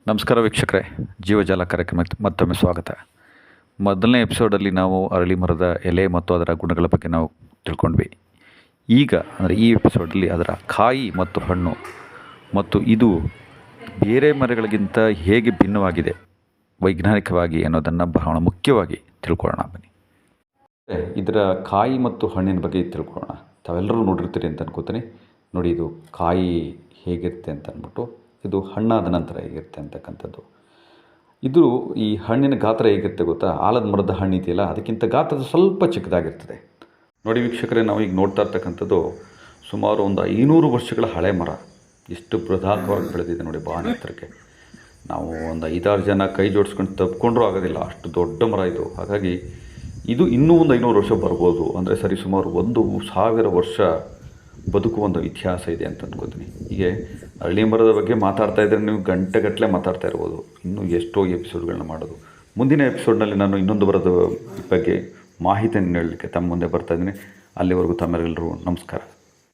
ನಮಸ್ಕಾರ ವೀಕ್ಷಕರೇ, ಜೀವಜಾಲ ಕಾರ್ಯಕ್ರಮಕ್ಕೆ ಮತ್ತೊಮ್ಮೆ ಸ್ವಾಗತ. ಮೊದಲನೇ ಎಪಿಸೋಡಲ್ಲಿ ನಾವು ಅರಳಿ ಮರದ ಎಲೆ ಮತ್ತು ಅದರ ಗುಣಗಳ ಬಗ್ಗೆ ನಾವು ತಿಳ್ಕೊಂಡ್ವಿ. ಈಗ ಅಂದರೆ ಈ ಎಪಿಸೋಡಲ್ಲಿ ಅದರ ಕಾಯಿ ಮತ್ತು ಹಣ್ಣು ಮತ್ತು ಇದು ಬೇರೆ ಮರಗಳಿಗಿಂತ ಹೇಗೆ ಭಿನ್ನವಾಗಿದೆ ವೈಜ್ಞಾನಿಕವಾಗಿ ಅನ್ನೋದನ್ನು ಬಹಳ ಮುಖ್ಯವಾಗಿ ತಿಳ್ಕೊಳ್ಳೋಣ. ಬನ್ನಿ, ಇದರ ಕಾಯಿ ಮತ್ತು ಹಣ್ಣಿನ ಬಗ್ಗೆ ತಿಳ್ಕೊಳ್ಳೋಣ. ತಾವೆಲ್ಲರೂ ನೋಡಿರ್ತೀರಿ ಅಂತ ಅನ್ಕೋತೀನಿ. ನೋಡಿ, ಇದು ಕಾಯಿ ಹೇಗಿರುತ್ತೆ ಅಂತ ಅಂದ್ಬಿಟ್ಟು, ಇದು ಹಣ್ಣಾದ ನಂತರ ಹೇಗಿರುತ್ತೆ ಅಂತಕ್ಕಂಥದ್ದು. ಇದು ಈ ಹಣ್ಣಿನ ಗಾತ್ರ ಹೇಗಿರುತ್ತೆ ಗೊತ್ತಾ? ಆಲದ ಮರದ ಹಣ್ಣು ಇದೆಯಲ್ಲ, ಅದಕ್ಕಿಂತ ಗಾತ್ರದ ಸ್ವಲ್ಪ ಚಿಕ್ಕದಾಗಿರ್ತದೆ. ನೋಡಿ ವೀಕ್ಷಕರೇ, ನಾವು ಈಗ ನೋಡ್ತಾ ಇರ್ತಕ್ಕಂಥದ್ದು ಸುಮಾರು ಒಂದು 500 ವರ್ಷಗಳ ಹಳೆ ಮರ. ಎಷ್ಟು ಬೃಹದಾಕಾರವಾಗಿ ಬೆಳೆದಿದೆ ನೋಡಿ, ಬಾಣ ಎತ್ತರಕ್ಕೆ. ನಾವು ಒಂದು 5-6 ಜನ ಕೈ ಜೋಡಿಸ್ಕೊಂಡು ತಪ್ಪಿಕೊಂಡ್ರೂ ಆಗೋದಿಲ್ಲ, ಅಷ್ಟು ದೊಡ್ಡ ಮರ ಇದು. ಹಾಗಾಗಿ ಇದು ಇನ್ನೂ ಒಂದು 500 ವರ್ಷ ಬರ್ಬೋದು. ಅಂದರೆ ಸರಿ ಸುಮಾರು 1000 ವರ್ಷ ಬದುಕುವ ಒಂದು ಇತಿಹಾಸ ಇದೆ ಅಂತ ಅಂದ್ಕೋತೀನಿ. ಹೀಗೆ ಅರಳಿ ಮರದ ಬಗ್ಗೆ ಮಾತಾಡ್ತಾ ಇದ್ದರೆ ನೀವು ಗಂಟೆಗಟ್ಟಲೆ ಮಾತಾಡ್ತಾ ಇರ್ಬೋದು. ಇನ್ನೂ ಎಷ್ಟೋ ಎಪಿಸೋಡ್ಗಳನ್ನ ಮಾಡೋದು. ಮುಂದಿನ ಎಪಿಸೋಡ್ನಲ್ಲಿ ನಾನು ಇನ್ನೊಂದು ಮರದ ಬಗ್ಗೆ ಮಾಹಿತಿಯನ್ನು ನೀಡಲಿಕ್ಕೆ ತಮ್ಮ ಮುಂದೆ ಬರ್ತಾಯಿದ್ದೀನಿ. ಅಲ್ಲಿವರೆಗೂ ತಮ್ಮೆಲ್ಲರೂ ನಮಸ್ಕಾರ.